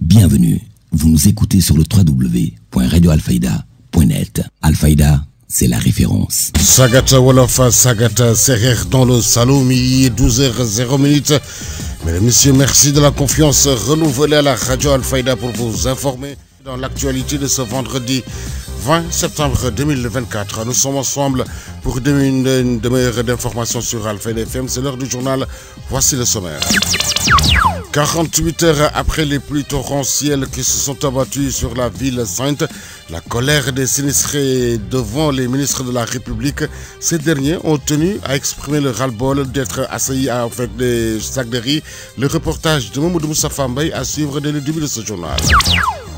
Bienvenue, vous nous écoutez sur le www.radioalfayda.net. Alfayda, c'est la référence. Sagata Wolof, Sagata Serer dans le Saloum, 12h00. Mesdames et messieurs, merci de la confiance renouvelée à la radio Alfayda pour vous informer dans l'actualité de ce vendredi 20 septembre 2024. Nous sommes ensemble pour une demi-heure d'informations sur Alfayda FM. C'est l'heure du journal. Voici le sommaire. 48 heures après les pluies torrentielles qui se sont abattues sur la ville sainte, la colère des sinistrés devant les ministres de la République, ces derniers ont tenu à exprimer le ras-le-bol d'être assaillis avec des sacs de riz. Le reportage de Mamoudou Moussa Fambaye à suivre dès le début de ce journal.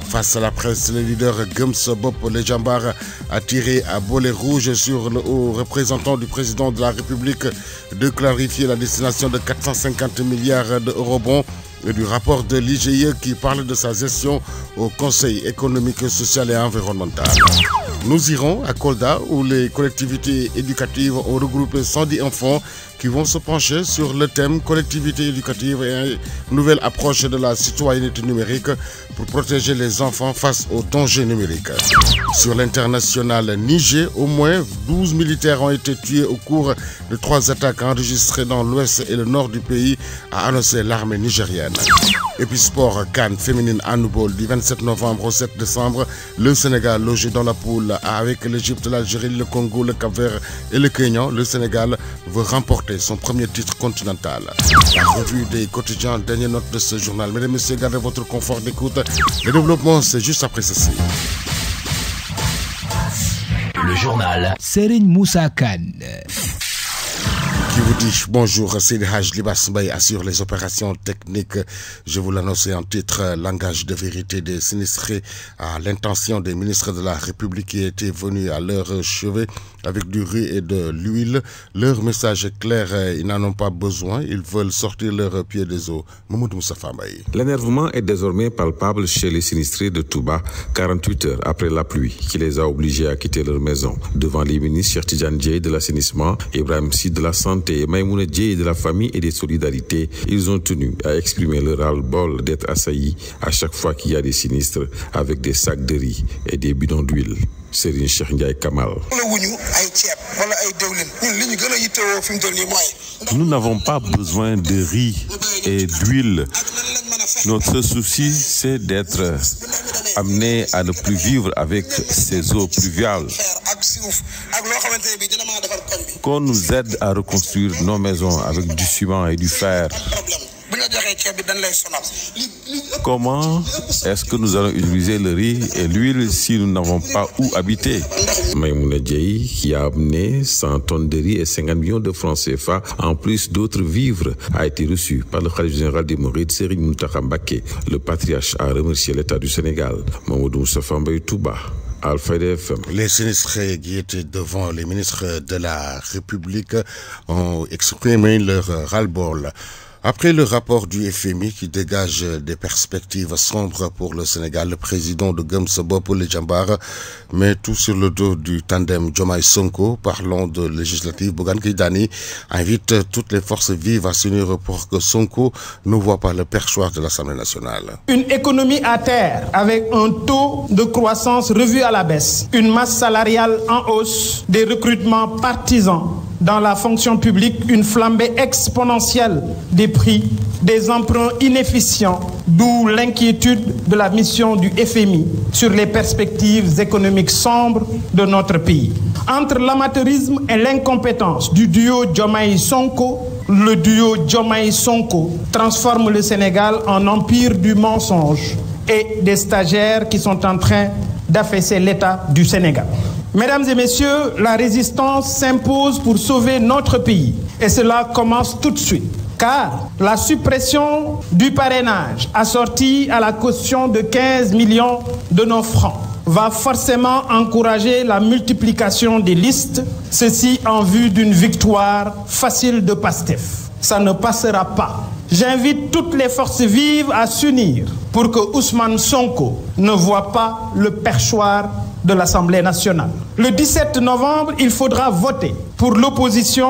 Face à la presse, le leader Gums Bop Les Jambar a tiré à bolet rouge sur le haut représentant du président de la République de clarifier la destination de 450 milliards d'eurobonds et du rapport de l'IGE qui parle de sa gestion au Conseil économique, social et environnemental. Nous irons à Kolda où les collectivités éducatives ont regroupé 110 enfants qui vont se pencher sur le thème collectivité éducative et une nouvelle approche de la citoyenneté numérique pour protéger les enfants face aux dangers numériques. Sur l'international Niger, au moins 12 militaires ont été tués au cours de 3 attaques enregistrées dans l'ouest et le nord du pays, a annoncé l'armée nigérienne. Et puis sport, CAN féminine handball du 27 novembre au 7 décembre, le Sénégal logé dans la poule avec l'Égypte, l'Algérie, le Congo, le Cap-Vert et le Kenya. Le Sénégal veut remporter son premier titre continental. La revue des quotidiens, dernière note de ce journal. Mesdames et messieurs, gardez votre confort d'écoute. Le développement, c'est juste après ceci. Le journal Serigne Moussa Kane. Qui vous dit bonjour, Seydi Hadj Libas Mbaye assure les opérations techniques. Je vous l'annonçais en titre, langage de vérité des sinistrés à l'intention des ministres de la République qui étaient venus à leur chevet avec du riz et de l'huile. Leur message est clair, ils n'en ont pas besoin, ils veulent sortir leurs pieds des eaux. Mamoudou Moussa Fambaye. L'énervement est désormais palpable chez les sinistrés de Touba, 48 heures après la pluie qui les a obligés à quitter leur maison. Devant les ministres Cheikh Tidiane Dièye de l'assainissement, Ibrahim Sy de la santé et Maïmouna Dièye de la famille et des solidarités, ils ont tenu à exprimer leur ras-le-bol d'être assaillis à chaque fois qu'il y a des sinistres avec des sacs de riz et des bidons d'huile. Serigne Cheikh Ndiaye Kamal. Nous n'avons pas besoin de riz et d'huile. Notre souci, c'est d'être amené à ne plus vivre avec ces eaux pluviales. Qu'on nous aide à reconstruire nos maisons avec du ciment et du fer. Comment est-ce que nous allons utiliser le riz et l'huile si nous n'avons pas où habiter? Maïmouna Dièye, qui a amené 100 tonnes de riz et 50 millions de francs CFA, en plus d'autres vivres, a été reçu par le khalife général des Mourides, Serigne Mountakha Mbacké. Le patriarche a remercié l'État du Sénégal. Mamoudou Moussa Fambaye, Touba. Alfayda FM. Les sinistrés qui étaient devant les ministres de la République ont exprimé leur ras-le-bol. Après le rapport du FMI qui dégage des perspectives sombres pour le Sénégal, le président de Gums Bop Les Jambar met tout sur le dos du tandem Diomaye Sonko. Parlons de législative. Bougane Gueye Dany invite toutes les forces vives à s'unir pour que Sonko ne voit pas le perchoir de l'Assemblée nationale. Une économie à terre avec un taux de croissance revu à la baisse, une masse salariale en hausse, des recrutements partisans dans la fonction publique, une flambée exponentielle des prix, des emprunts inefficients, d'où l'inquiétude de la mission du FMI sur les perspectives économiques sombres de notre pays. Entre l'amateurisme et l'incompétence du duo Diomaye-Sonko, le duo Diomaye-Sonko transforme le Sénégal en empire du mensonge et des stagiaires qui sont en train d'affaisser l'État du Sénégal. Mesdames et messieurs, la résistance s'impose pour sauver notre pays et cela commence tout de suite. Car la suppression du parrainage assortie à la caution de 15 millions de nos francs va forcément encourager la multiplication des listes, ceci en vue d'une victoire facile de Pastef. Ça ne passera pas. J'invite toutes les forces vives à s'unir pour que Ousmane Sonko ne voit pas le perchoir de l'Assemblée nationale. Le 17 novembre, il faudra voter pour l'opposition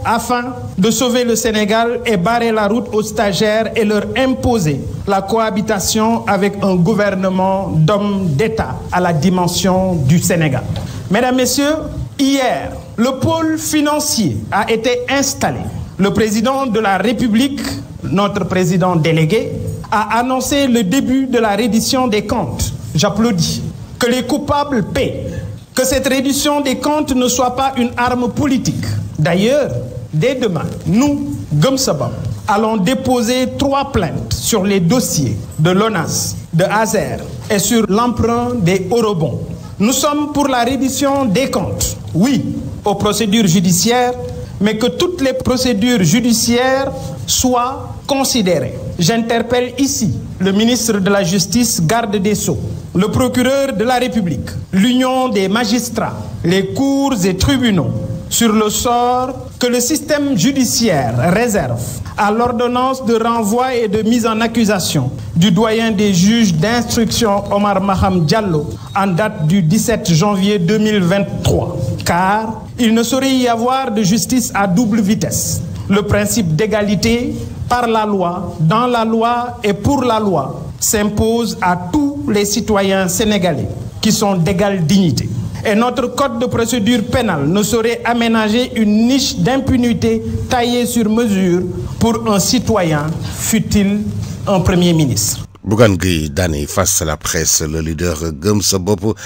afin de sauver le Sénégal et barrer la route aux stagiaires et leur imposer la cohabitation avec un gouvernement d'hommes d'État à la dimension du Sénégal. Mesdames, Messieurs, hier, le pôle financier a été installé. Le président de la République, notre président délégué, a annoncé le début de la reddition des comptes. J'applaudis. Que les coupables paient. Que cette reddition des comptes ne soit pas une arme politique. D'ailleurs, dès demain, nous, Gëm Sa Bopp, allons déposer 3 plaintes sur les dossiers de l'ONAS, de ASER et sur l'emprunt des eurobonds. Nous sommes pour la reddition des comptes, oui, aux procédures judiciaires, mais que toutes les procédures judiciaires soient considérées. J'interpelle ici le ministre de la Justice, garde des Sceaux, le procureur de la République, l'Union des magistrats, les cours et tribunaux, sur le sort que le système judiciaire réserve à l'ordonnance de renvoi et de mise en accusation du doyen des juges d'instruction Omar Maham Diallo en date du 17 janvier 2023. Car il ne saurait y avoir de justice à double vitesse. Le principe d'égalité par la loi, dans la loi et pour la loi s'impose à tous les citoyens sénégalais qui sont d'égale dignité. Et notre code de procédure pénale ne saurait aménager une niche d'impunité taillée sur mesure pour un citoyen, fût-il un premier ministre. Bougane Gueye Dany face à la presse, le leader Gëm Sa Bopp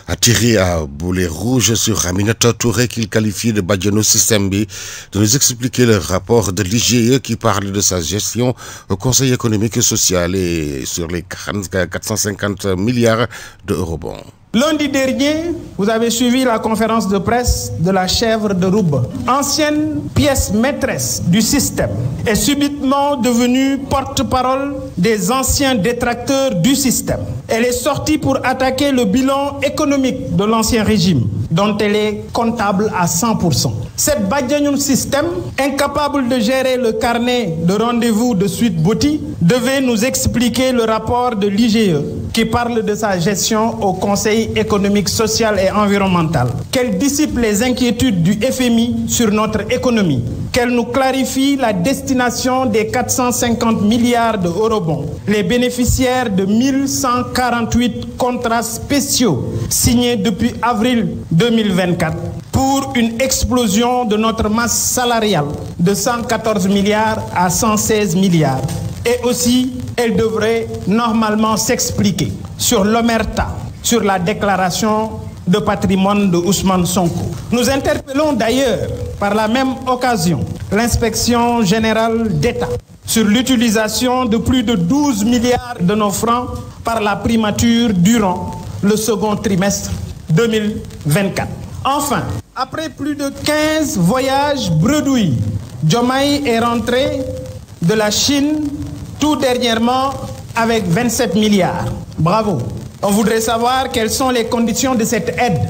a tiré à boulet rouge sur Aminata Touré qu'il qualifie de badiano système bi, de nous expliquer le rapport de l'IGE qui parle de sa gestion au Conseil économique et social et sur les 450 milliards d'eurobonds. Lundi dernier, vous avez suivi la conférence de presse de la chèvre de Rouba, ancienne pièce maîtresse du système et subitement devenue porte-parole des anciens détracteurs du système. Elle est sortie pour attaquer le bilan économique de l'ancien régime, dont elle est comptable à 100%. Cette badianoun système, incapable de gérer le carnet de rendez-vous de Sweet Beauty, devait nous expliquer le rapport de l'IGE qui parle de sa gestion au Conseil économique, social et environnemental. Qu'elle dissipe les inquiétudes du FMI sur notre économie. Qu'elle nous clarifie la destination des 450 milliards de eurobonds, les bénéficiaires de 1148 contrats spéciaux signés depuis avril 2024 pour une explosion de notre masse salariale de 114 milliards à 116 milliards. Et aussi, elle devrait normalement s'expliquer sur l'omerta, sur la déclaration de patrimoine de Ousmane Sonko. Nous interpellons d'ailleurs, par la même occasion, l'inspection générale d'État sur l'utilisation de plus de 12 milliards de nos francs par la primature durant le second trimestre 2024. Enfin, après plus de 15 voyages bredouilles, Diomaye est rentré de la Chine tout dernièrement avec 27 milliards. Bravo. On voudrait savoir quelles sont les conditions de cette aide.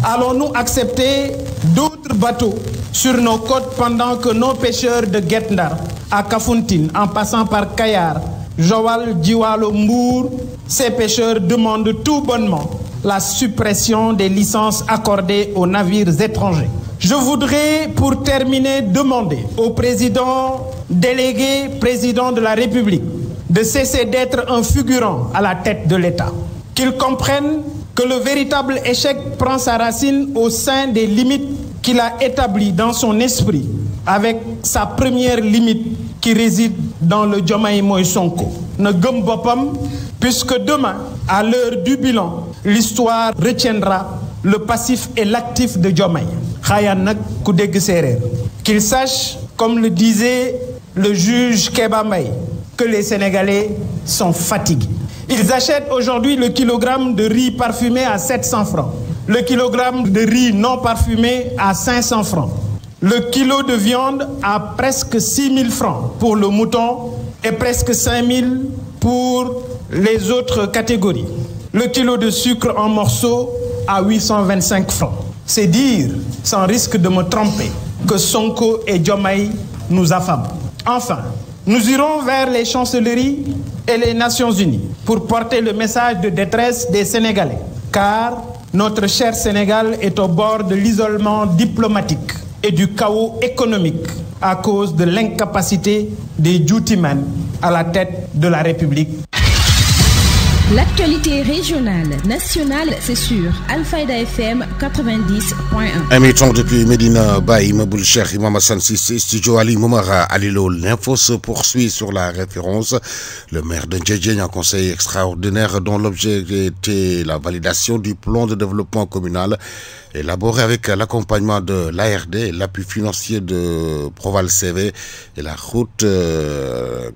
Allons-nous accepter d'autres bateaux sur nos côtes pendant que nos pêcheurs de Guet Ndar à Kafountine, en passant par Kayar, Joal, Djiwalo, Mbour, ces pêcheurs demandent tout bonnement la suppression des licences accordées aux navires étrangers. Je voudrais, pour terminer, demander au président délégué, président de la République, de cesser d'être un figurant à la tête de l'État. Qu'il comprenne que le véritable échec prend sa racine au sein des limites qu'il a établies dans son esprit, avec sa première limite qui réside dans le Diomaye Moïse Sonko. Ne gëm boppam, puisque demain, à l'heure du bilan, l'histoire retiendra le passif et l'actif de Diomaye. Xayan nak ku dégg séeréer. Qu'il sache, comme le disait le juge Kéba Mbaye, que les Sénégalais sont fatigués. Ils achètent aujourd'hui le kilogramme de riz parfumé à 700 francs, le kilogramme de riz non parfumé à 500 francs, le kilo de viande à presque 6 000 francs pour le mouton et presque 5 000 pour les autres catégories. Le kilo de sucre en morceaux à 825 francs. C'est dire, sans risque de me tromper, que Sonko et Diomaye nous affament. Enfin, nous irons vers les chancelleries et les Nations Unies pour porter le message de détresse des Sénégalais. Car Notre cher Sénégal est au bord de l'isolement diplomatique et du chaos économique à cause de l'incapacité des Djoutiman à la tête de la République. L'actualité régionale, nationale, c'est sur Alfayda FM 90.1. Émettons depuis Medina Baye, Maboul Cheikh, Imam Hassan Sissi, Studio Ali Moumara Alilo. L'info se poursuit sur la référence. Le maire de Ndjedjen, un conseil extraordinaire dont l'objet était la validation du plan de développement communal élaboré avec l'accompagnement de l'ARD, l'appui financier de Proval CV et la route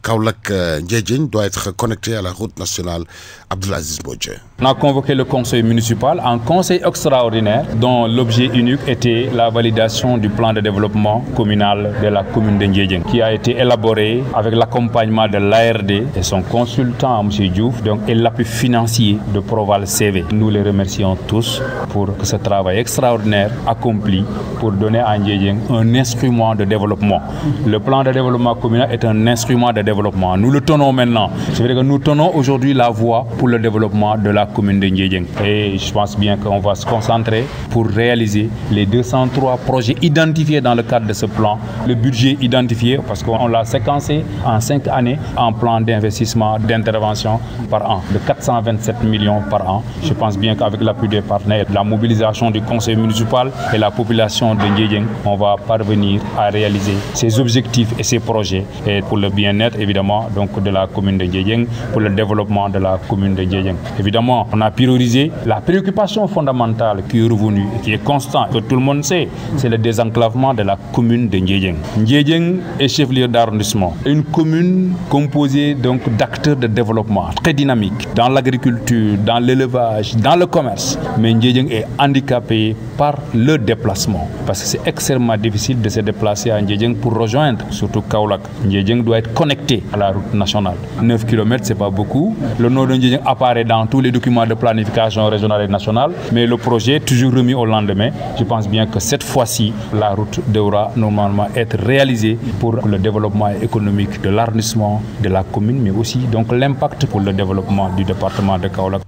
Kaolack-Ndjedjen doit être connectée à la route nationale Abdelaziz Mbodje. On a convoqué le conseil municipal en conseil extraordinaire dont l'objet unique était la validation du plan de développement communal de la commune de Ndjedjen qui a été élaboré avec l'accompagnement de l'ARD et son consultant M. Diouf donc, et l'appui financier de Proval CV. Nous les remercions tous pour ce travail extraordinaire accompli pour donner à Ndjedjen un instrument de développement. Le plan de développement communal est un instrument de développement. Nous le tenons maintenant. C'est vrai que nous tenons aujourd'hui la voie pour le développement de la commune de Ndjedjen. Et je pense bien qu'on va se concentrer pour réaliser les 203 projets identifiés dans le cadre de ce plan. Le budget identifié, parce qu'on l'a séquencé en 5 années en plan d'investissement, d'intervention par an, de 427 millions par an. Je pense bien qu'avec l'appui des partenaires, la mobilisation du conseil municipal et la population de Ndjedjen, on va parvenir à réaliser ces objectifs et ces projets et pour le bien-être évidemment donc, de la commune de Ndjedjen, pour le développement de la commune de Ndjedjen. Évidemment, on a priorisé la préoccupation fondamentale qui est revenue et qui est constante, que tout le monde sait, c'est le désenclavement de la commune de Ndjedjen. Ndjedjen est chef-lieu d'arrondissement, une commune composée donc d'acteurs de développement très dynamiques dans l'agriculture, dans l'élevage, dans le commerce. Mais Ndjedjen est handicapé par le déplacement parce que c'est extrêmement difficile de se déplacer à Ndjedjen pour rejoindre surtout Kaolack. Ndjedjen doit être connecté à la route nationale. 9 km, c'est pas beaucoup. Le nom de Ndjedjen apparaît dans tous les documents de planification régionale et nationale, mais le projet est toujours remis au lendemain. Je pense bien que cette fois-ci, la route devra normalement être réalisée pour le développement économique de l'arrondissement, de la commune, mais aussi donc l'impact pour le développement du département de Kaolack.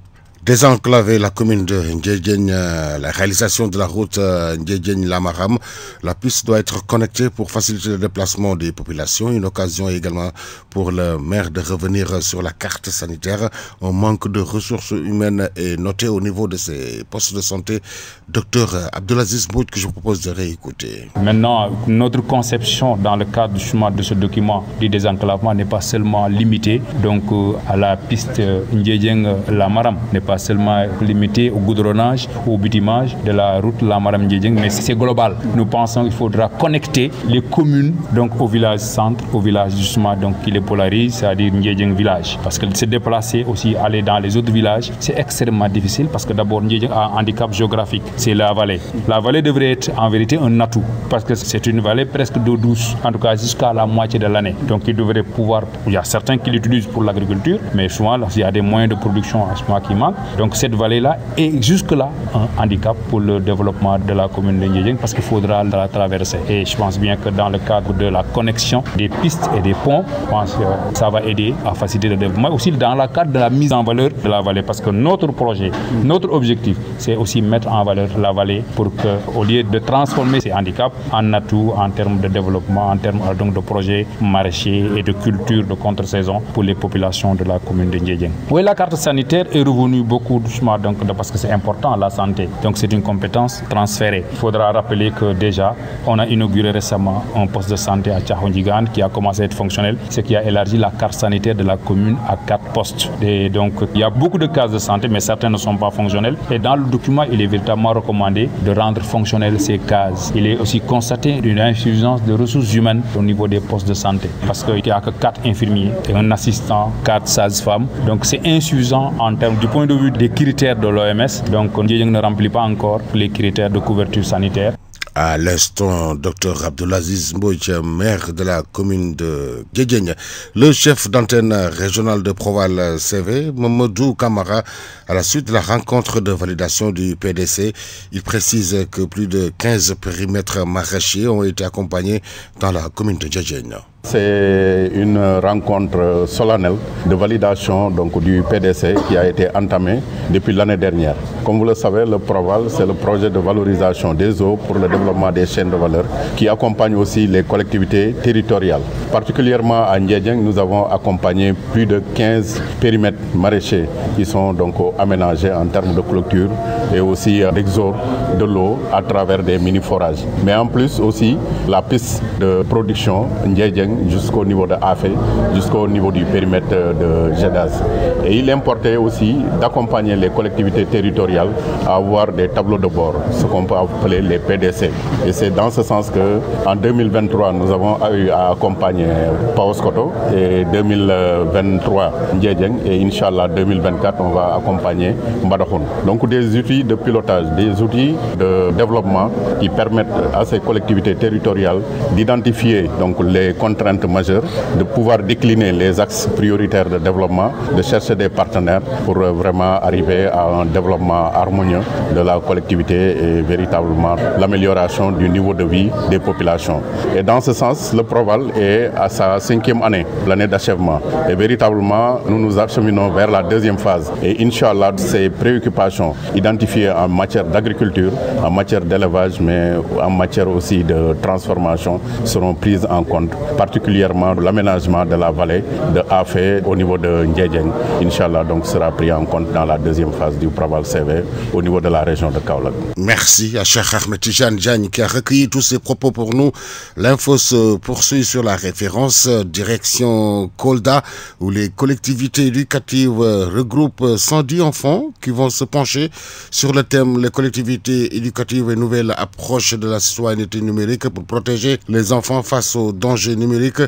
Désenclaver la commune de Ndjedjen, la réalisation de la route Ndjedjen-Lamaram, la piste doit être connectée pour faciliter le déplacement des populations. Une occasion également pour le maire de revenir sur la carte sanitaire. Un manque de ressources humaines est noté au niveau de ces postes de santé. Docteur Abdelaziz Mbodje, que je vous propose de réécouter. Maintenant, notre conception dans le cadre justement de ce document du désenclavement n'est pas seulement limitée donc, à la piste Ndjedjen-Lamaram, n'est pas seulement limité au goudronnage, au bitumage de la route Lamaram Ndjedjen, mais c'est global. Nous pensons qu'il faudra connecter les communes donc au village centre, au village justement donc qui les polarise, c'est-à-dire Ndjedjen village. Parce que se déplacer aussi, aller dans les autres villages, c'est extrêmement difficile parce que d'abord Ndjedjen a un handicap géographique, c'est la vallée. La vallée devrait être en vérité un atout parce que c'est une vallée presque d'eau douce, en tout cas jusqu'à la moitié de l'année. Donc il devrait pouvoir, il y a certains qui l'utilisent pour l'agriculture, mais souvent il y a des moyens de production à ce moment qui manquent. Donc cette vallée-là est jusque-là un handicap pour le développement de la commune de Ndjedjen parce qu'il faudra la traverser. Et je pense bien que dans le cadre de la connexion des pistes et des ponts, je pense que ça va aider à faciliter le développement. Aussi dans le cadre de la mise en valeur de la vallée parce que notre projet, notre objectif, c'est aussi mettre en valeur la vallée pour qu'au lieu de transformer ces handicaps en atout en termes de développement, en termes donc de projets maraîchers et de culture de contre-saison pour les populations de la commune de Ndjedjen. Oui, la carte sanitaire est revenue beaucoup doucement donc, parce que c'est important la santé. Donc c'est une compétence transférée. Il faudra rappeler que déjà, on a inauguré récemment un poste de santé à Tchahondjigan qui a commencé à être fonctionnel, ce qui a élargi la carte sanitaire de la commune à 4 postes. Et donc il y a beaucoup de cases de santé, mais certains ne sont pas fonctionnels. Et dans le document, il est véritablement recommandé de rendre fonctionnelles ces cases. Il est aussi constaté une insuffisance de ressources humaines au niveau des postes de santé. Parce qu'il n'y a que 4 infirmiers et un assistant, 4 sages-femmes. Donc c'est insuffisant en termes du point de vue des critères de l'OMS. Donc Ndjedjen ne remplit pas encore les critères de couverture sanitaire. À l'instant, Dr Abdelaziz Mbodje, maire de la commune de Ndjedjen. Le chef d'antenne régionale de Proval CV, Mamadou Kamara, à la suite de la rencontre de validation du PDC, il précise que plus de 15 périmètres maraîchers ont été accompagnés dans la commune de Ndjedjen. C'est une rencontre solennelle de validation donc, du PDC qui a été entamée depuis l'année dernière. Comme vous le savez, le PROVAL, c'est le projet de valorisation des eaux pour le développement des chaînes de valeur qui accompagne aussi les collectivités territoriales. Particulièrement à Ndiédiène, nous avons accompagné plus de 15 périmètres maraîchers qui sont donc aménagés en termes de clôture et aussi d'exor de l'eau à travers des mini-forages. Mais en plus aussi, la piste de production Ndiédiène jusqu'au niveau de Afé, jusqu'au niveau du périmètre de Gédaz. Et il importait aussi d'accompagner les collectivités territoriales à avoir des tableaux de bord, ce qu'on peut appeler les PDC. Et c'est dans ce sens qu'en 2023, nous avons eu à accompagner Paoskoto et 2023 Ndiédiène et Inch'Allah 2024, on va accompagner Mbadakhoune. Donc des outils de pilotage, des outils de développement qui permettent à ces collectivités territoriales d'identifier donc les contraintes majeures, de pouvoir décliner les axes prioritaires de développement, de chercher des partenaires pour vraiment arriver à un développement harmonieux de la collectivité et véritablement l'amélioration du niveau de vie des populations. Et dans ce sens, le PROVAL est à sa 5e année, l'année d'achèvement. Et véritablement, nous nous acheminons vers la 2e phase. Et Inch'Allah, ces préoccupations identifiées en matière d'agriculture, en matière d'élevage, mais en matière aussi de transformation seront prises en compte, particulièrement l'aménagement de la vallée de Afé au niveau de Ndiédiène. Inch'Allah, donc sera pris en compte dans la 2e phase du PROVAL CV au niveau de la région de Kaolack. Merci à Cheikh Ahmed Tidiane Diagne qui a recueilli tous ces propos pour nous. L'info se poursuit sur la référence direction Kolda où les collectivités éducatives regroupent 110 enfants qui vont se pencher sur le thème les collectivités éducatives et nouvelles approches de la citoyenneté numérique pour protéger les enfants face aux dangers numériques,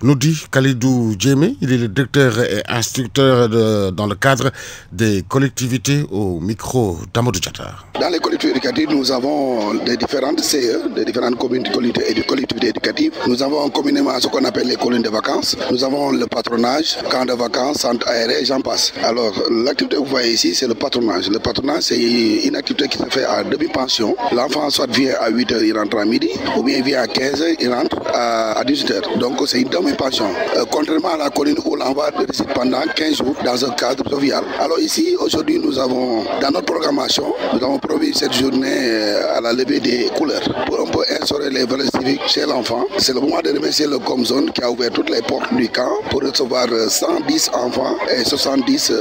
nous dit Khalidou Djemé. Il est le directeur et instructeur dans le cadre des collectivités au micro d'Amadou Diatar. Dans les collectivités éducatives, nous avons des différentes CE, des différentes collectivités éducatives. Nous avons communément ce qu'on appelle les colonies de vacances. Nous avons le patronage, camp de vacances, centre aéré, j'en passe. Alors, l'activité que vous voyez ici, c'est le patronage. Le patronage, c'est une activité qui se fait à demi-pension. L'enfant soit vient à 8h, il rentre à midi, ou bien il vient à 15h, il rentre à 18h. Donc, c'est une demi-pension. Contrairement à la colline où l'enfant réside pendant 15 jours dans un cadre jovial. Alors ici, aujourd'hui, nous avons, dans notre programmation, nous avons prévu cette journée à la levée des couleurs pour un peu instaurer les valeurs civiques chez l'enfant. C'est le moment de remercier le Comzone qui a ouvert toutes les portes du camp pour recevoir 110 enfants et 70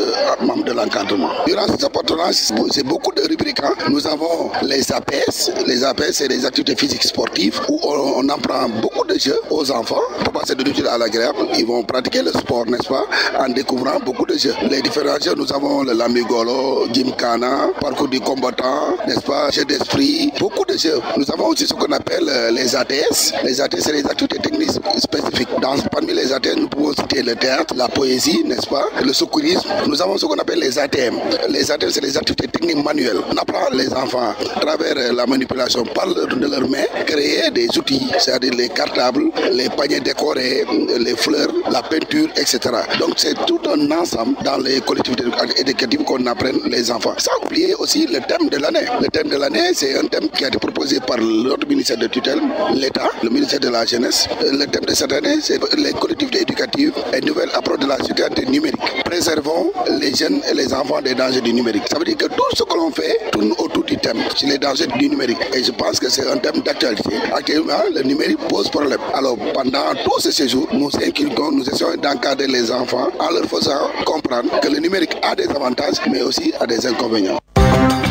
membres de l'encadrement. Durant ce patronage, c'est beaucoup de rubriques. Nous avons les APS. Les APS, c'est des activités physiques sportives où on apprend beaucoup de jeux aux enfants pour passer de l'utile à l'agréable. Ils vont pratiquer le sport, n'est-ce pas, en découvrant beaucoup de jeux. Les différents jeux, nous avons le Lamigolo, Gymkhana, parcours du combattant, n'est-ce pas, jeux d'esprit, beaucoup de jeux. Nous avons aussi ce qu'on appelle les ATS. Les ATS, c'est les activités techniques spécifiques. Parmi les ATS, nous pouvons citer le théâtre, la poésie, n'est-ce pas, le secourisme. Nous avons ce qu'on appelle les ATM. Les ATM, c'est les activités techniques manuelles. On apprend les enfants, à travers la manipulation par de leurs mains, créer des outils, c'est-à-dire les cartables, les paniers décorés, les fleurs, la peinture, etc. Donc c'est tout un ensemble dans les collectivités éducatives qu'on apprend les enfants. Sans oublier aussi le thème de l'année. Le thème de l'année, c'est un thème qui a été proposé par l'autre ministère de tutelle, l'État, le ministère de la Jeunesse. Le thème de cette année, c'est les collectivités éducatives et nouvelle approche de la citoyenneté numérique. Préservons les jeunes et les enfants des dangers du numérique. Ça veut dire que tout ce que l'on fait tourne autour du thème, sur les dangers du numérique. Et je pense que c'est un thème d'actualité. Actuellement, le numérique pose problème. Alors, pendant tous ces séjours, nous inculquons, nous essayons d'encadrer les enfants en leur faisant comprendre que le numérique a des avantages, mais aussi a des inconvénients.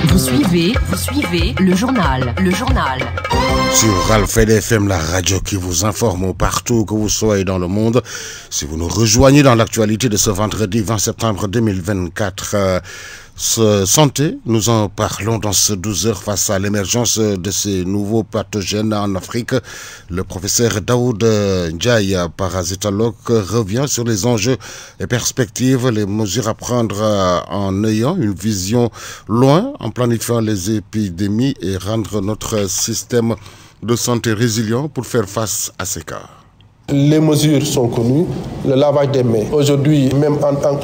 Vous suivez le journal. Sur Alfayda FM, la radio qui vous informe partout que vous soyez dans le monde. Si vous nous rejoignez dans l'actualité de ce vendredi 20 septembre 2024, santé, nous en parlons dans ce 12 heures face à l'émergence de ces nouveaux pathogènes en Afrique. Le professeur Daoud Ndiaye, parasitologue, revient sur les enjeux et perspectives, les mesures à prendre en ayant une vision loin, en planifiant les épidémies et rendre notre système de santé résilient pour faire face à ces cas. Les mesures sont connues, le lavage des mains. Aujourd'hui, même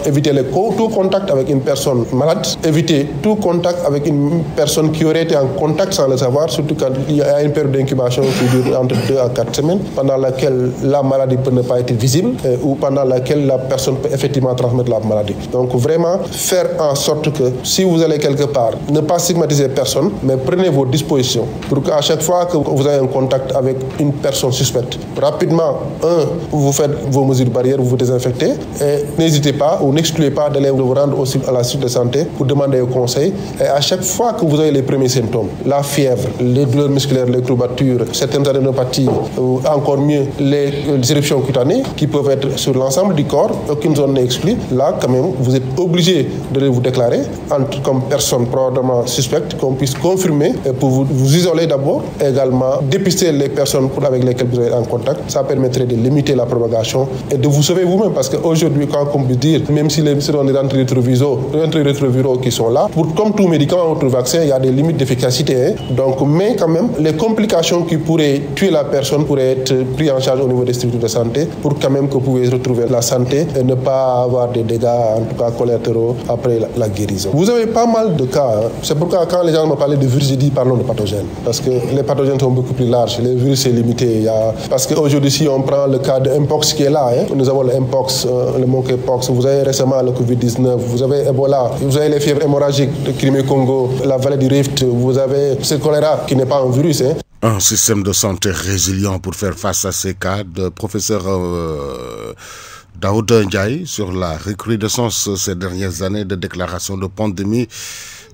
éviter tout contact avec une personne malade, éviter tout contact avec une personne qui aurait été en contact sans le savoir, surtout quand il y a une période d'incubation qui dure entre 2 à 4 semaines, pendant laquelle la maladie peut ne pas être visible ou pendant laquelle la personne peut effectivement transmettre la maladie. Donc vraiment, faire en sorte que si vous allez quelque part, ne pas stigmatiser personne, mais prenez vos dispositions pour qu'à chaque fois que vous avez un contact avec une personne suspecte, rapidement, vous faites vos mesures barrières, vous vous désinfectez et n'hésitez pas ou n'excluez pas d'aller vous rendre aussi à la structure de santé pour demander un conseil. Et à chaque fois que vous avez les premiers symptômes, la fièvre, les douleurs musculaires, les courbatures, certaines adénopathies ou encore mieux les éruptions cutanées qui peuvent être sur l'ensemble du corps, aucune zone n'est exclue, là quand même vous êtes obligé de vous déclarer comme personne probablement suspecte, qu'on puisse confirmer pour vous isoler d'abord, également dépister les personnes avec lesquelles vous êtes en contact. Ça permettrait de limiter la propagation et de vous sauver vous-même parce qu'aujourd'hui, quand on peut dire, même si les antirétroviraux qui sont là, comme tout médicament ou tout vaccin, il y a des limites d'efficacité. Donc, mais quand même, les complications qui pourraient tuer la personne pourraient être prises en charge au niveau des structures de santé pour quand même que vous puissiez retrouver la santé et ne pas avoir des dégâts, en tout cas collatéraux, après la guérison. Vous avez pas mal de cas. C'est pourquoi quand les gens me parlaient de virus, j'ai dit parlons de pathogènes. Parce que les pathogènes sont beaucoup plus larges. Les virus, c'est limité. Parce qu'aujourd'hui, si on prend le cas de Mpox qui est là, nous avons le Mpox, le monkeypox, vous avez récemment le Covid-19, vous avez Ebola, vous avez les fièvres hémorragiques de Crimée-Congo, la vallée du Rift, vous avez ce choléra qui n'est pas un virus. Un système de santé résilient pour faire face à ces cas de professeur Daouda Ndiaye sur la recrudescence ces dernières années de déclaration de pandémie.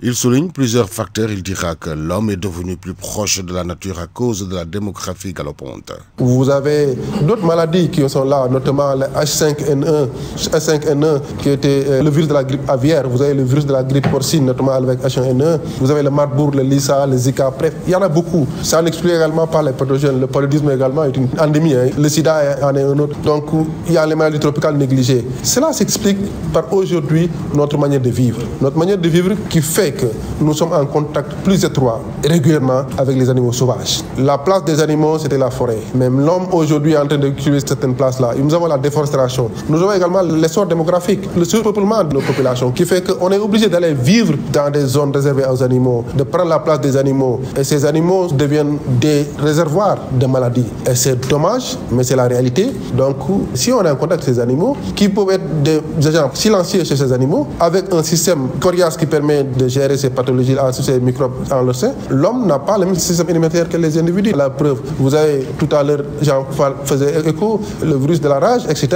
Il souligne plusieurs facteurs. Il dira que l'homme est devenu plus proche de la nature à cause de la démographie galopante. Vous avez d'autres maladies qui sont là, notamment le H5N1 qui était le virus de la grippe aviaire. Vous avez le virus de la grippe porcine, notamment avec H1N1. Vous avez le Marburg, le Lissa, le Zika. Bref, il y en a beaucoup. Ça n'explique également pas les pathogènes. Le paludisme également est une endémie. Le sida en est un autre. Donc, il y a les maladies tropicales négligées. Cela s'explique par aujourd'hui notre manière de vivre. Notre manière de vivre qui fait que nous sommes en contact plus étroit et régulièrement avec les animaux sauvages. La place des animaux, c'était la forêt. Même l'homme aujourd'hui est en train de cultiver certaines places-là. Nous avons la déforestation. Nous avons également l'essor démographique, le surpeuplement de nos populations qui fait qu'on est obligé d'aller vivre dans des zones réservées aux animaux, de prendre la place des animaux. Et ces animaux deviennent des réservoirs de maladies. Et c'est dommage, mais c'est la réalité. Donc, si on est en contact avec ces animaux, qui peuvent être des agents silencieux chez ces animaux, avec un système coriace qui permet de gérer ces pathologies, ces microbes en leur sein, l'homme n'a pas le même système immunitaire que les individus. La preuve, vous avez tout à l'heure, Jean faisait écho, le virus de la rage, etc.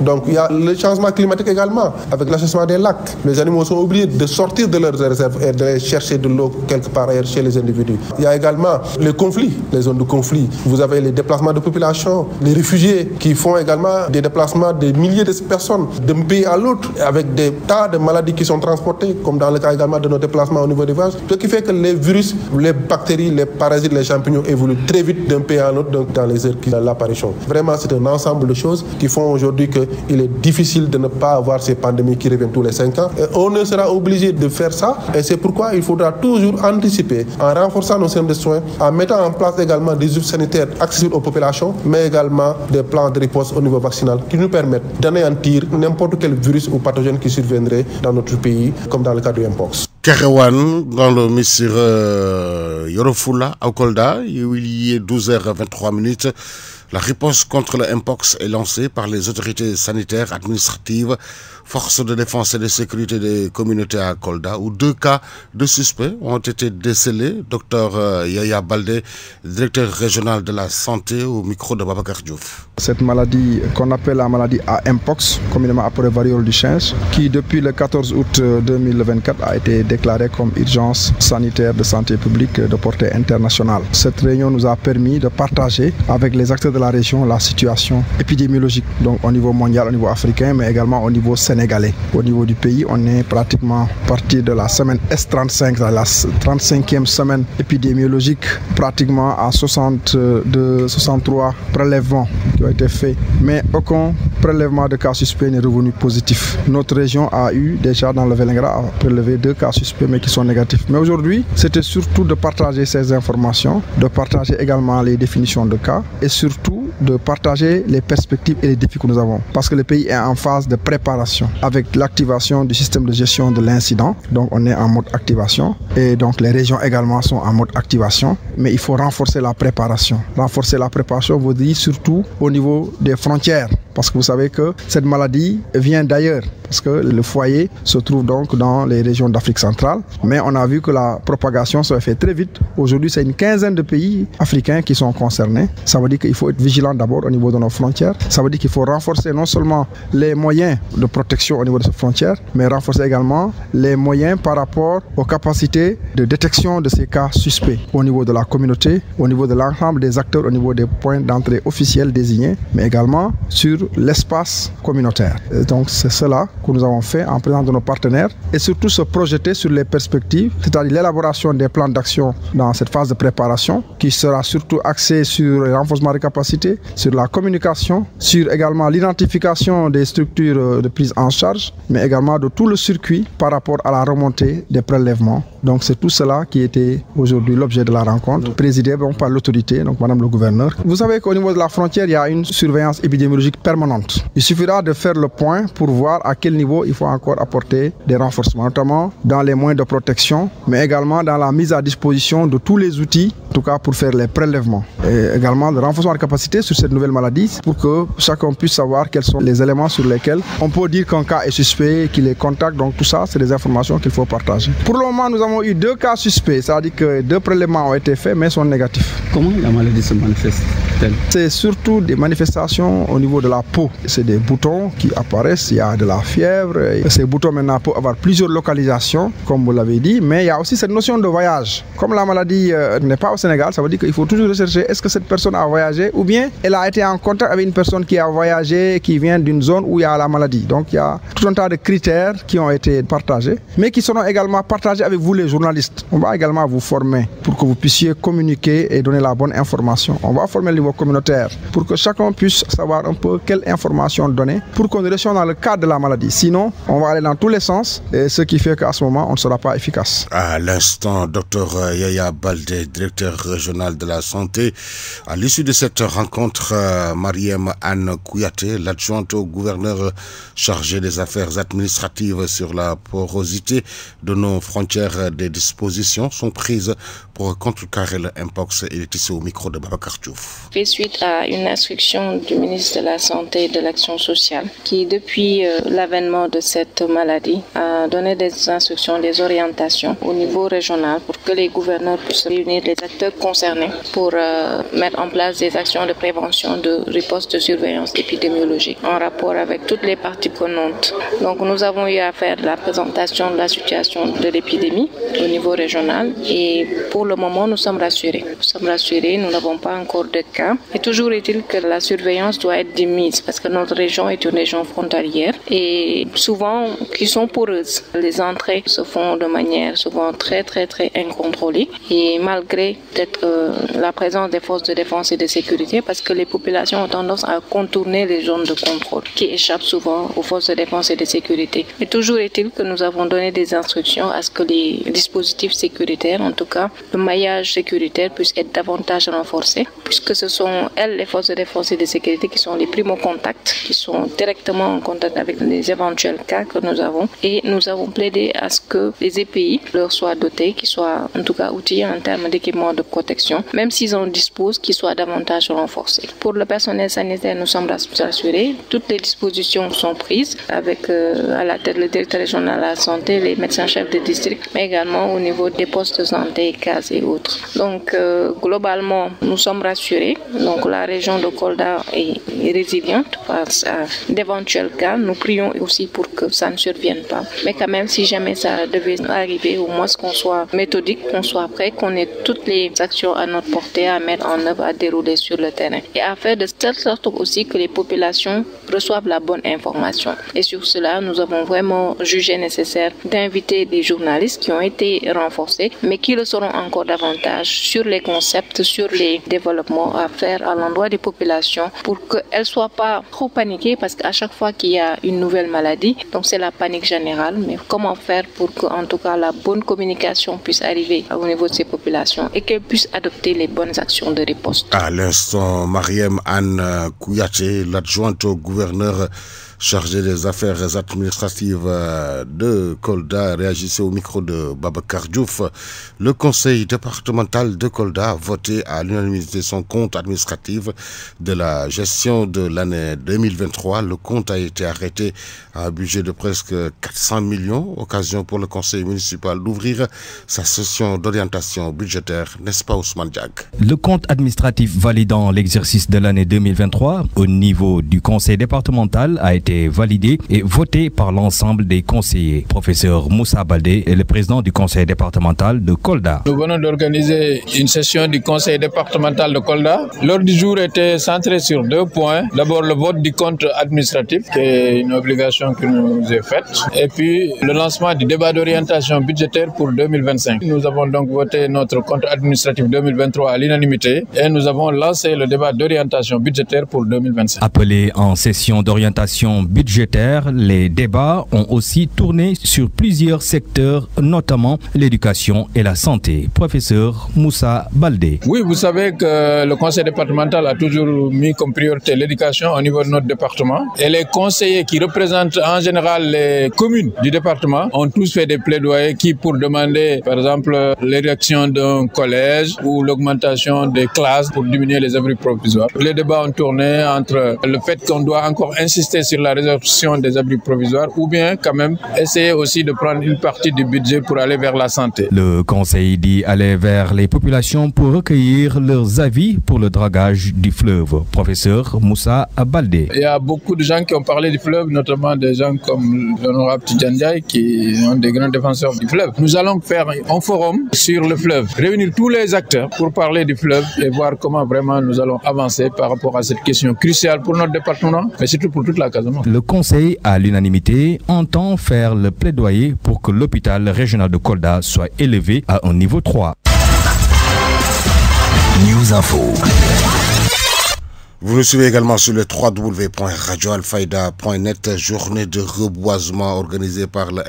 Donc il y a le changement climatique également, avec l'achèvement des lacs. Les animaux sont obligés de sortir de leurs réserves et d'aller chercher de l'eau quelque part ailleurs chez les individus. Il y a également les conflits, les zones de conflit. Vous avez les déplacements de population, les réfugiés qui font également des déplacements de milliers de personnes d'un pays à l'autre, avec des tas de maladies qui sont transportées, comme dans le cas également de nos déplacements au niveau des vaches, ce qui fait que les virus, les bactéries, les parasites, les champignons évoluent très vite d'un pays à l'autre dans les heures qui ont l'apparition. Vraiment, c'est un ensemble de choses qui font aujourd'hui qu'il est difficile de ne pas avoir ces pandémies qui reviennent tous les 5 ans. Et on ne sera obligé de faire ça et c'est pourquoi il faudra toujours anticiper en renforçant nos systèmes de soins, en mettant en place également des outils sanitaires accessibles aux populations, mais également des plans de riposte au niveau vaccinal qui nous permettent d'anéantir n'importe quel virus ou pathogène qui surviendrait dans notre pays, comme dans le cas du Mpox. Kerewan, dans le Missir Yorofula, à Kolda, il y est 12h23. La réponse contre le Mpox est lancée par les autorités sanitaires administratives, forces de défense et de sécurité des communautés à Kolda, où 2 cas de suspects ont été décelés. Docteur Yaya Baldé, directeur régional de la santé, au micro de Babacar Diouf. Cette maladie qu'on appelle la maladie à Mpox, communément appelée variole du singe, qui depuis le 14 août 2024 a été déclarée comme urgence sanitaire de santé publique de portée internationale. Cette réunion nous a permis de partager avec les acteurs de la région la situation épidémiologique, donc au niveau mondial, au niveau africain, mais également au niveau sénégalais. Au niveau du pays, on est pratiquement parti de la semaine S35, la 35e semaine épidémiologique, pratiquement à 63 prélèvements qui ont été faits, mais aucun prélèvement de cas suspects n'est revenu positif. Notre région a eu déjà dans le Vélingara prélevé 2 cas suspects mais qui sont négatifs. Mais aujourd'hui, c'était surtout de partager ces informations, de partager également les définitions de cas et surtout de partager les perspectives et les défis que nous avons. Parce que le pays est en phase de préparation avec l'activation du système de gestion de l'incident. Donc on est en mode activation et donc les régions également sont en mode activation. Mais il faut renforcer la préparation. Renforcer la préparation veut dire surtout au niveau des frontières. Parce que vous savez que cette maladie vient d'ailleurs. Parce que le foyer se trouve donc dans les régions d'Afrique centrale. Mais on a vu que la propagation se fait très vite. Aujourd'hui, c'est une quinzaine de pays africains qui sont concernés. Ça veut dire qu'il faut être vigilant d'abord au niveau de nos frontières. Ça veut dire qu'il faut renforcer non seulement les moyens de protection au niveau de ces frontières, mais renforcer également les moyens par rapport aux capacités de détection de ces cas suspects au niveau de la communauté, au niveau de l'ensemble des acteurs, au niveau des points d'entrée officiels désignés, mais également sur l'espace communautaire. Et donc c'est cela que nous avons fait en présence de nos partenaires et surtout se projeter sur les perspectives, c'est-à-dire l'élaboration des plans d'action dans cette phase de préparation qui sera surtout axée sur le renforcement des capacités, sur la communication, sur également l'identification des structures de prise en charge, mais également de tout le circuit par rapport à la remontée des prélèvements. Donc c'est tout cela qui était aujourd'hui l'objet de la rencontre, présidée donc par l'autorité, donc Madame le gouverneur. Vous savez qu'au niveau de la frontière, il y a une surveillance épidémiologique permanente. Il suffira de faire le point pour voir à quel niveau il faut encore apporter des renforcements, notamment dans les moyens de protection, mais également dans la mise à disposition de tous les outils, en tout cas pour faire les prélèvements. Et également le renforcement de capacité sur cette nouvelle maladie pour que chacun puisse savoir quels sont les éléments sur lesquels on peut dire qu'un cas est suspect, qu'il est contact. Donc tout ça, c'est des informations qu'il faut partager. Pour le moment, nous avons eu 2 cas suspects, c'est-à-dire que 2 prélèvements ont été faits mais sont négatifs. Comment la maladie se manifeste-t-elle? C'est surtout des manifestations au niveau de la peau. C'est des boutons qui apparaissent, il y a de la fièvre. Et ces boutons maintenant peuvent avoir plusieurs localisations, comme vous l'avez dit, mais il y a aussi cette notion de voyage. Comme la maladie n'est pas au Sénégal, ça veut dire qu'il faut toujours rechercher est-ce que cette personne a voyagé ou bien elle a été en contact avec une personne qui a voyagé, qui vient d'une zone où il y a la maladie. Donc il y a tout un tas de critères qui ont été partagés, mais qui seront également partagés avec vous les journalistes. On va également vous former pour que vous puissiez communiquer et donner la bonne information. On va former le niveau communautaire pour que chacun puisse savoir un peu quelle information donner pour qu'on reste dans le cadre de la maladie. Sinon, on va aller dans tous les sens, et ce qui fait qu'à ce moment, on ne sera pas efficace. À l'instant, Dr Yaya Baldé, directeur régional de la santé. À l'issue de cette rencontre, Mariam Anne Kouyaté, l'adjointe au gouverneur chargé des affaires administratives sur la porosité de nos frontières, des dispositions sont prises pour contrecarrer le mpox. Il est ici au micro de Babacar Diouf. Fait suite à une instruction du ministre de la Santé et de l'Action sociale qui, depuis l'avènement de cette maladie, a donné des instructions, des orientations au niveau régional pour que les gouverneurs puissent réunir les acteurs concernés pour mettre en place des actions de prévention, de riposte, de surveillance épidémiologique en rapport avec toutes les parties prenantes. Donc nous avons eu à faire la présentation de la situation de l'épidémie au niveau régional et pour le moment nous sommes rassurés. Nous sommes rassurés, nous n'avons pas encore de cas. Et toujours est-il que la surveillance doit être de mise parce que notre région est une région frontalière et souvent qui sont poreuses. Les entrées se font de manière souvent très incontrôlée et malgré peut-être la présence des forces de défense et de sécurité parce que les populations ont tendance à contourner les zones de contrôle qui échappent souvent aux forces de défense et de sécurité. Mais toujours est-il que nous avons donné des instructions à ce que les dispositifs sécuritaires, en tout cas le maillage sécuritaire puisse être davantage renforcé puisque ce sont elles, les forces de défense et de sécurité qui sont les primo-contacts, qui sont directement en contact avec les éventuels cas que nous avons et nous avons plaidé à ce que les EPI leur soient dotés, qu'ils soient en tout cas outillés en termes d'équipement de protection, même s'ils en disposent, qu'ils soient davantage renforcés. Pour le personnel sanitaire, nous sommes rassurés. Toutes les dispositions sont prises avec à la tête le directeur régional de la santé, les médecins-chefs de district, mais également au niveau des postes de santé, cases et autres. Donc globalement, nous sommes rassurés. Donc la région de Kolda est résiliente face à d'éventuels cas. Nous prions aussi pour que ça ne survienne pas. Mais quand même, si jamais ça devait arriver, au moins qu'on soit méthodique, qu'on soit prêt, qu'on ait toutes les actions à notre portée à mettre en œuvre, à dérouler sur le terrain. Et à faire de cette telle sorte aussi que les populations reçoivent la bonne information. Et sur cela, nous avons vraiment jugé nécessaire d'inviter des journalistes qui ont été renforcés, mais qui le seront encore davantage sur les concepts, sur les développements à faire à l'endroit des populations pour qu'elles ne soient pas trop paniquées, parce qu'à chaque fois qu'il y a une nouvelle maladie, donc c'est la panique générale, mais comment faire pour que, en tout cas, la bonne communication puisse arriver au niveau de ces populations et qu'elles puissent adopter les bonnes actions de riposte. À l'instant, Mariem Anne Kouyaté, l'adjointe au gouverneur chargé des affaires administratives de Kolda, réagissait au micro de Babacar Diouf. Le conseil départemental de Kolda a voté à l'unanimité son compte administratif de la gestion de l'année 2023. Le compte a été arrêté à un budget de presque 400 millions, occasion pour le conseil municipal d'ouvrir sa session d'orientation budgétaire, n'est-ce pas Ousmane Diak? Le compte administratif validant l'exercice de l'année 2023 au niveau du conseil départemental a été validé et voté par l'ensemble des conseillers. Professeur Moussa Baldé est le président du conseil départemental de Kolda. Nous venons d'organiser une session du conseil départemental de Kolda. L'ordre du jour était centré sur 2 points. D'abord le vote du compte administratif, qui est une obligation qui nous est faite, et puis le lancement du débat d'orientation budgétaire pour 2025. Nous avons donc voté notre compte administratif 2023 à l'unanimité et nous avons lancé le débat d'orientation budgétaire pour 2025. Appelé en session d'orientation budgétaire, les débats ont aussi tourné sur plusieurs secteurs, notamment l'éducation et la santé. Professeur Moussa Baldé. Oui, vous savez que le conseil départemental a toujours mis comme priorité l'éducation au niveau de notre département. Et les conseillers qui représentent en général les communes du département ont tous fait des plaidoyers qui pour demander, par exemple, l'érection d'un collège ou l'augmentation des classes pour diminuer les abris provisoires. Les débats ont tourné entre le fait qu'on doit encore insister sur la résorption des abris provisoires ou bien quand même essayer aussi de prendre une partie du budget pour aller vers la santé. Le conseil dit aller vers les populations pour recueillir leurs avis pour le dragage du fleuve. Professeur Moussa Baldé. Il y a beaucoup de gens qui ont parlé du fleuve, notamment des gens comme l'honorable Tidjane Ndiaye qui sont des grands défenseurs du fleuve. Nous allons faire un forum sur le fleuve, réunir tous les acteurs pour parler du fleuve et voir comment vraiment nous allons avancer par rapport à cette question cruciale pour notre département, mais surtout pour toute la Casamance. Le conseil, à l'unanimité, entend faire le plaidoyer pour que l'hôpital régional de Kolda soit élevé à un niveau 3. News Info. Vous nous suivez également sur le www.radioalfayda.net. Journée de reboisement organisée par le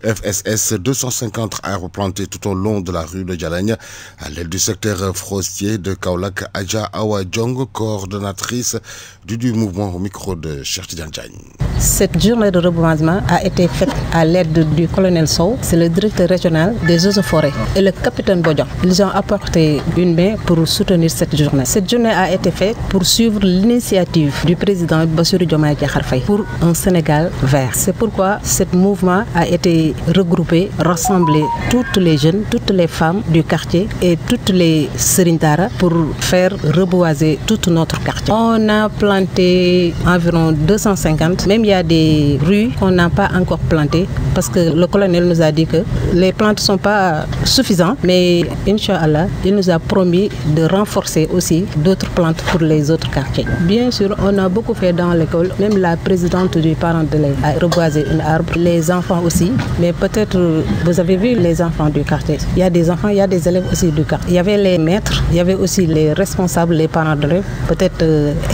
FSS, 250 arbres plantés tout au long de la rue de Dialagne, à l'aide du secteur forestier de Kaolack. Adja Awa Djong, coordonnatrice du mouvement, au micro de Cheikh Tidiane Diagne. Cette journée de reboisement a été faite à l'aide du colonel Sow, c'est le directeur régional des eaux et forêts, et le capitaine Bodjan. Ils ont apporté une main pour soutenir cette journée. Cette journée a été faite pour suivre l'initiative du président Bassirou Diomaye Diakhar Faye pour un Sénégal vert. C'est pourquoi ce mouvement a été regroupé, rassemblé toutes les jeunes, toutes les femmes du quartier et toutes les Serindara pour faire reboiser tout notre quartier. On a planté environ 250, même il y a des rues qu'on n'a pas encore plantées parce que le colonel nous a dit que les plantes ne sont pas suffisantes, mais Inch'Allah, il nous a promis de renforcer aussi d'autres plantes pour les autres quartiers. Bien sûr, on a beaucoup fait dans l'école, même la présidente du parent d'élève a reboisé un arbre, les enfants aussi, mais peut-être vous avez vu les enfants du quartier. Il y a des enfants, il y a des élèves aussi du quartier. Il y avait les maîtres, il y avait aussi les responsables, les parents d'élèves, peut-être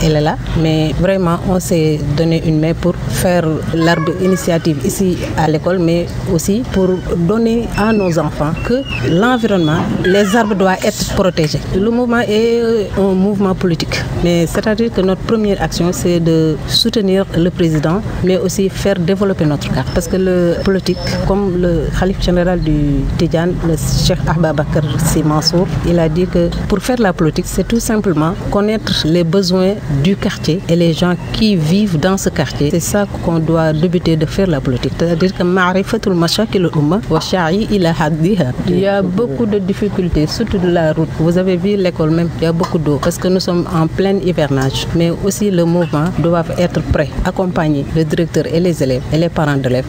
elle est là, mais vraiment on s'est donné une main pour faire l'arbre initiative ici à l'école, mais aussi pour donner à nos enfants que l'environnement, les arbres doivent être protégés. Le mouvement est un mouvement politique, mais c'est-à-dire que notre première action, c'est de soutenir le président, mais aussi faire développer notre carte. Parce que le politique, comme le Khalife général du Tidjane, le Cheikh Ababakar Sy Mansour, il a dit que pour faire la politique, c'est tout simplement connaître les besoins du quartier et les gens qui vivent dans ce quartier. C'est ça qu'on doit débuter de faire la politique. C'est-à-dire que ma'rifatul mashakil umma wa sha'i ila haddiha. Il y a beaucoup de difficultés, surtout de la route. Vous avez vu l'école même, il y a beaucoup d'eau parce que nous sommes en plein hivernage. Mais aussi le mouvement doit être prêt, accompagner le directeur et les élèves et les parents d'élèves.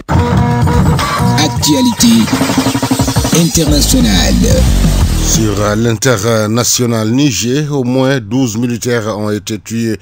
Actualité internationale. Sur l'international Niger, au moins 12 militaires ont été tués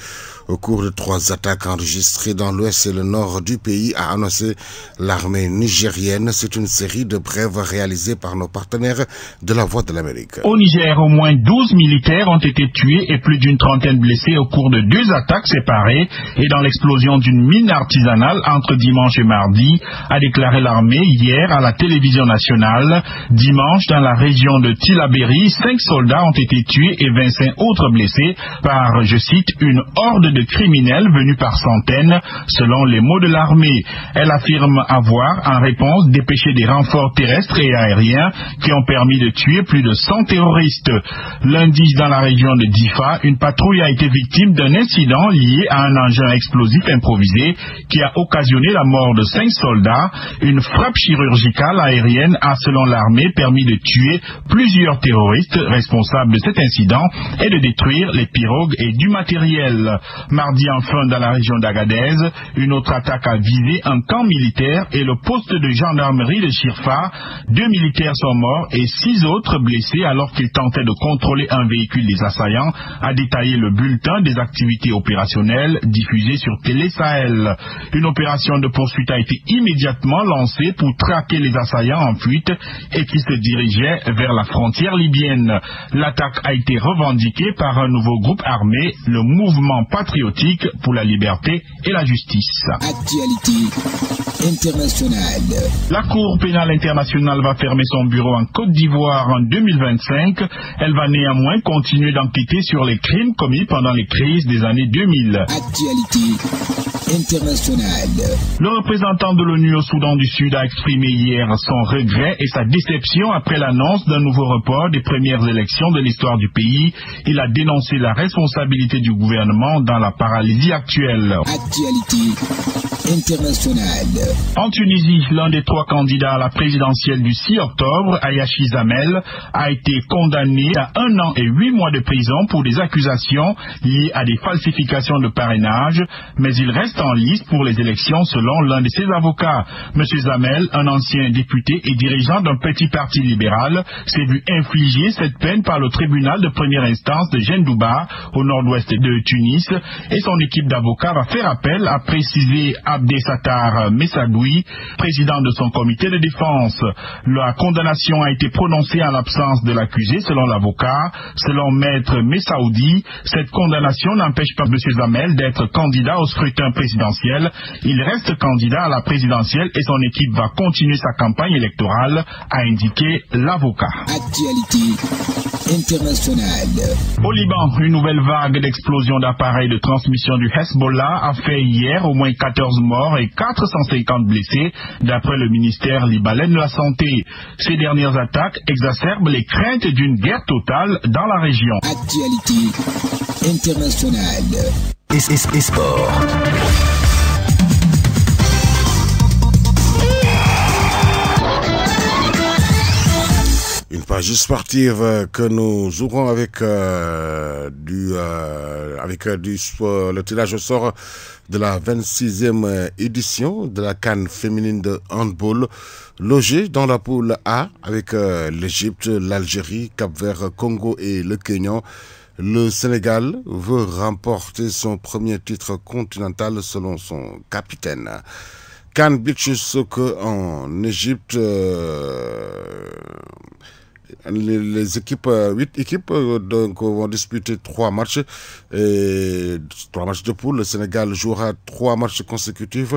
au cours de 3 attaques enregistrées dans l'ouest et le nord du pays, a annoncé l'armée nigérienne. C'est une série de brèves réalisées par nos partenaires de la Voix de l'Amérique. Au Niger, au moins 12 militaires ont été tués et plus d'une trentaine blessés au cours de 2 attaques séparées et dans l'explosion d'une mine artisanale entre dimanche et mardi, a déclaré l'armée hier à la télévision nationale. Dimanche, dans la région de Tillabéri, 5 soldats ont été tués et 25 autres blessés par, je cite, une horde de criminels venus par centaines, selon les mots de l'armée. Elle affirme avoir, en réponse, dépêché des renforts terrestres et aériens qui ont permis de tuer plus de 100 terroristes. Lundi, dans la région de Difa, une patrouille a été victime d'un incident lié à un engin explosif improvisé qui a occasionné la mort de 5 soldats. Une frappe chirurgicale aérienne a, selon l'armée, permis de tuer plusieurs terroristes responsables de cet incident et de détruire les pirogues et du matériel. Mardi, enfin, dans la région d'Agadez, une autre attaque a visé un camp militaire et le poste de gendarmerie de Chirfa. 2 militaires sont morts et 6 autres blessés alors qu'ils tentaient de contrôler un véhicule des assaillants, a détaillé le bulletin des activités opérationnelles diffusé sur Télé Sahel. Une opération de poursuite a été immédiatement lancée pour traquer les assaillants en fuite et qui se dirigeaient vers la frontière libyenne. L'attaque a été revendiquée par un nouveau groupe armé, le Mouvement patriotique pour la liberté et la justice. Actualité internationale. La Cour pénale internationale va fermer son bureau en Côte d'Ivoire en 2025. Elle va néanmoins continuer d'enquêter sur les crimes commis pendant les crises des années 2000. Actualité internationale. Le représentant de l'ONU au Soudan du Sud a exprimé hier son regret et sa déception après l'annonce d'un nouveau report des premières élections de l'histoire du pays. Il a dénoncé la responsabilité du gouvernement dans la paralysie actuelle. Actualité internationale. En Tunisie, l'un des 3 candidats à la présidentielle du 6 octobre, Ayachi Zamel, a été condamné à 1 an et 8 mois de prison pour des accusations liées à des falsifications de parrainage, mais il reste en lice pour les élections selon l'un de ses avocats. M. Zamel, un ancien député et dirigeant d'un petit parti libéral, s'est vu infliger cette peine par le tribunal de première instance de Jendouba, au nord-ouest de Tunis, et son équipe d'avocats va faire appel, a précisé Abdessatar Messadoui, président de son comité de défense. La condamnation a été prononcée en l'absence de l'accusé, selon l'avocat. Selon Maître Messaoudi, cette condamnation n'empêche pas M. Zamel d'être candidat au scrutin présidentiel. Il reste candidat à la présidentielle et son équipe va continuer sa campagne électorale, a indiqué l'avocat. Actualité internationale. Au Liban, une nouvelle vague d'explosions d'appareils de transmission du Hezbollah a fait hier au moins 14 morts et 450 blessés, d'après le ministère libanais de la Santé. Ces dernières attaques exacerbent les craintes d'une guerre totale dans la région. Actualité internationale. Et sport. Une page sportive que nous ouvrons avec le tirage au sort de la 26e édition de la CAN féminine de handball, logée dans la poule A avec l'Égypte, l'Algérie, Cap-Vert, Congo et le Kenya. Le Sénégal veut remporter son premier titre continental selon son capitaine. CAN Beach Soccer en Égypte, les équipes, 8 équipes donc, vont disputer 3 matchs et 3 matchs de poule. Le Sénégal jouera 3 matchs consécutifs.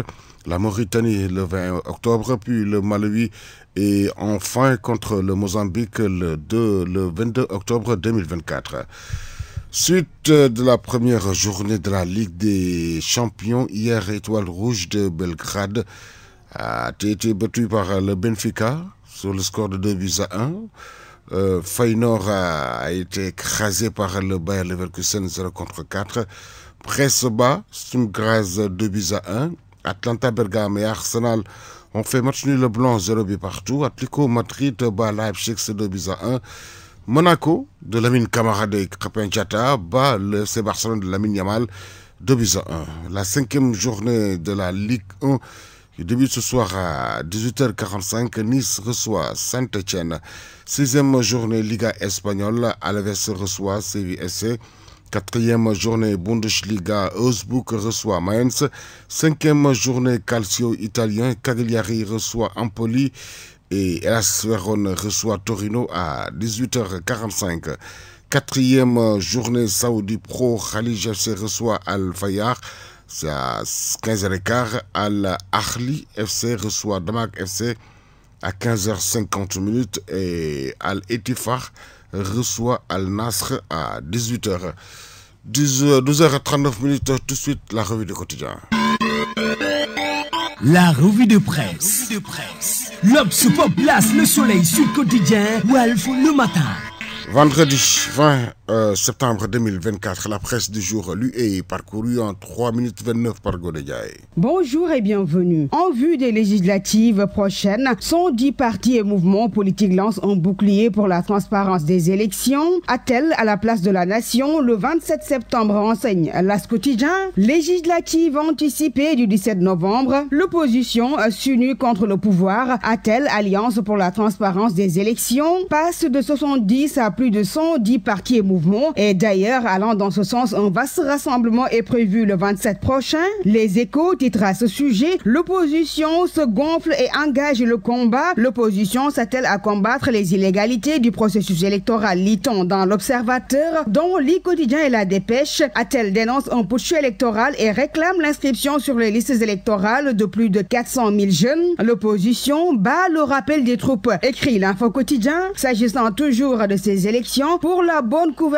La Mauritanie le 20 octobre, puis le Malawi et enfin contre le Mozambique le 22 octobre 2024. Suite de la première journée de la Ligue des Champions, hier, Étoile Rouge de Belgrade a été battue par le Benfica sur le score de 2-1. Feyenoord a été écrasé par le Bayer Leverkusen 0-4. Brescia, Sturm-Graz 2-1. Atlanta Bergame et Arsenal ont fait match nul blanc 0 partout. Atlético Madrid bat Leipzig 2-1. Monaco de Lamine Camara de Krépin Diatta bat le FC Barcelone de Lamine Yamal 2-1. La 5e journée de la Ligue 1 qui débute ce soir à 18h45. Nice reçoit Saint-Etienne. 6e journée Liga espagnole. Alaves reçoit CVSC. 4e journée Bundesliga. Augsburg reçoit Mainz. 5e journée Calcio italien. Cagliari reçoit Empoli. Et Hellas Vérone reçoit Torino à 18h45. 4e journée Saoudi Pro. Khalid FC reçoit Al Fayar. C'est à 15h15. Al Ahli FC reçoit Damak FC à 15h50 et Al Etifar reçoit Al Nasr à 18h. 12h39 tout de suite, la revue du quotidien. La revue de presse. L'Obs Pop place le soleil sur le quotidien Walf le matin. Vendredi 20 septembre 2024, la presse du jour lue et parcourue en 3 minutes 29 par Godediaï. Bonjour et bienvenue. En vue des législatives prochaines, 110 partis et mouvements politiques lancent un bouclier pour la transparence des élections. Attelle à la place de la nation le 27 septembre, enseigne l'As quotidien. Législative anticipée du 17 novembre, l'opposition s'unit contre le pouvoir. Attelle Alliance pour la transparence des élections passe de 70 à plus de 110 partis et mouvements. Et d'ailleurs, allant dans ce sens, un vaste rassemblement est prévu le 27 prochain. Les Échos titrent à ce sujet: l'opposition se gonfle et engage le combat. L'opposition s'attelle à combattre les illégalités du processus électoral, lit-on dans l'Observateur, dont l'I quotidien et la Dépêche. Attelle dénonce un putsch électoral et réclame l'inscription sur les listes électorales de plus de 400 000 jeunes. L'opposition bat le rappel des troupes, écrit l'Info quotidien, s'agissant toujours de ces élections. Pour la bonne couverture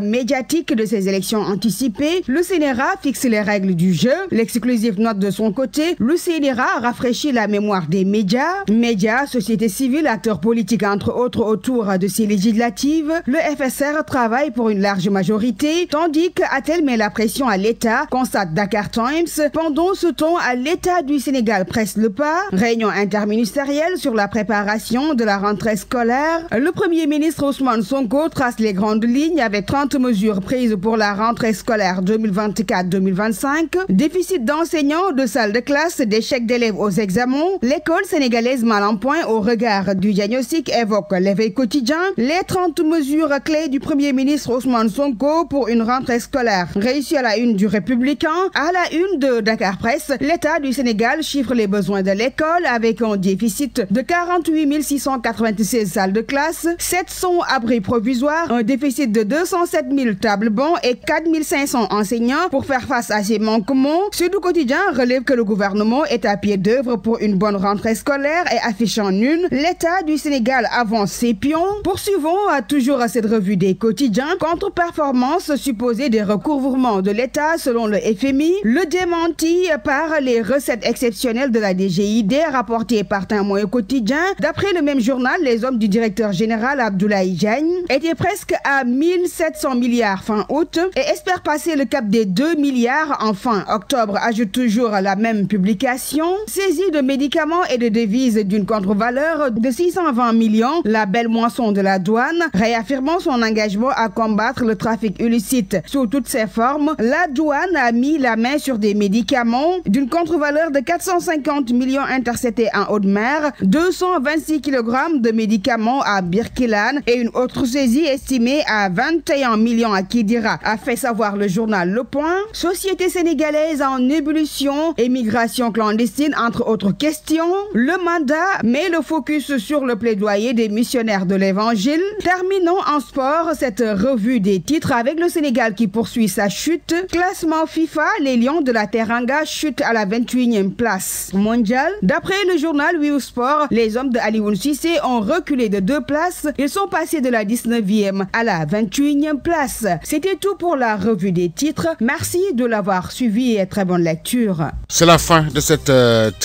médiatique de ces élections anticipées, le CNRA fixe les règles du jeu. L'exclusive note de son côté: le CNRA rafraîchit la mémoire des médias. Médias, société civile, acteurs politiques entre autres autour de ces législatives. Le FSR travaille pour une large majorité, tandis qu'Atel met la pression à l'État, constate Dakar Times. Pendant ce temps, à l'État du Sénégal presse le pas. Réunion interministérielle sur la préparation de la rentrée scolaire. Le Premier ministre Ousmane Sonko trace les grandes lignes avec 30 mesures prises pour la rentrée scolaire 2024-2025. Déficit d'enseignants, de salles de classe, d'échecs d'élèves aux examens. L'école sénégalaise mal en point au regard du diagnostic, évoque l'éveil quotidien. Les 30 mesures clés du Premier ministre Ousmane Sonko pour une rentrée scolaire réussie à la une du Républicain. À la une de Dakar Presse, l'État du Sénégal chiffre les besoins de l'école avec un déficit de 48 696 salles de classe, 700 abris provisoires, un déficit de 207 000 tables bancs et 4 500 enseignants. Pour faire face à ces manquements, Sud Quotidien relève que le gouvernement est à pied d'œuvre pour une bonne rentrée scolaire et affiche en une: l'État du Sénégal avance ses pions. Poursuivons toujours à cette revue des quotidiens. Contre-performance supposée des recouvrements de l'État selon le FMI. Le démenti par les recettes exceptionnelles de la DGID rapportées par Témoin quotidien. D'après le même journal, les hommes du directeur général Abdoulaye Diagne étaient presque à 1700 milliards fin août et espèrent passer le cap des 2 milliards en fin octobre, ajoute toujours la même publication. Saisie de médicaments et de devises d'une contre-valeur de 620 millions, la belle moisson de la douane, réaffirmant son engagement à combattre le trafic illicite sous toutes ses formes. La douane a mis la main sur des médicaments d'une contre-valeur de 450 millions interceptés en Haute-Mer, 226 kg de médicaments à Birkelane et une autre saisie estimée à 21 millions à Kidira, a fait savoir le journal Le Point. Société sénégalaise en ébullition, émigration clandestine entre autres questions. Le mandat met le focus sur le plaidoyer des missionnaires de l'évangile. Terminons en sport cette revue des titres avec le Sénégal qui poursuit sa chute. Classement FIFA, les Lions de la Teranga chutent à la 28e place mondiale. D'après le journal Wii Sport, les hommes de Alioune Cissé ont reculé de 2 places. Ils sont passés de la 19e à la 28e place. C'était tout pour la revue des titres. Merci de l'avoir suivi et très bonne lecture. C'est la fin de cette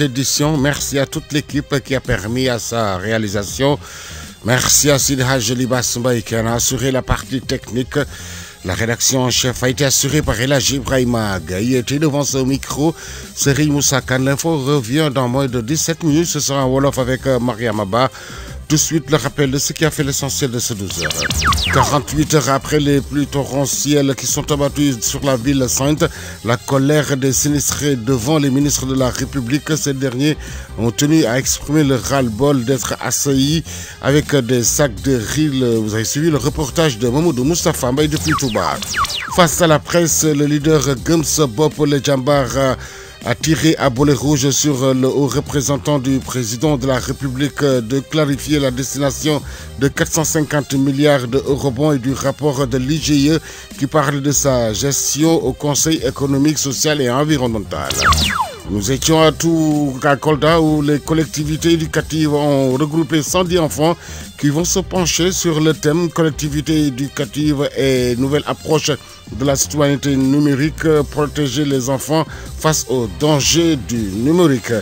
édition. Merci à toute l'équipe qui a permis à sa réalisation. Merci à Sid Hajlibas Mbaye qui a assuré la partie technique. La rédaction en chef a été assurée par Elhaji Ibrahima Gaye. Était devant ce micro, Serigne Moussa Kane. L'info revient dans moins de 17 minutes. Ce sera en Wolof avec Mariam Abba. Tout de suite, le rappel de ce qui a fait l'essentiel de ces 12 heures. 48 heures après les pluies torrentielles qui sont abattues sur la ville sainte, la colère des sinistrés devant les ministres de la République, ces derniers ont tenu à exprimer le ras-le-bol d'être assaillis avec des sacs de riz. Vous avez suivi le reportage de Mamoudou Moustapha Mbaye depuis Touba. Face à la presse, le leader Gums Bob Le Djambar a tiré à boulet rouge sur le haut représentant du président de la République de clarifier la destination de 450 milliards d'eurobonds et du rapport de l'IGE qui parle de sa gestion au Conseil économique, social et environnemental. Nous étions à Kolda où les collectivités éducatives ont regroupé 110 enfants qui vont se pencher sur le thème collectivité éducative et nouvelle approche de la citoyenneté numérique, protéger les enfants face aux dangers du numérique.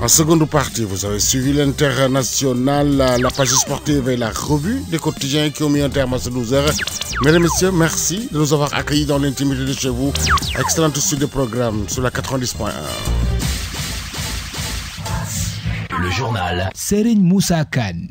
En seconde partie, vous avez suivi l'international, la page sportive et la revue des quotidiens qui ont mis un terme à ces 12 heures. Mesdames et messieurs, merci de nous avoir accueillis dans l'intimité de chez vous. Excellente suite de programme sur la 90.1. Le journal Serigne Moussa Kane.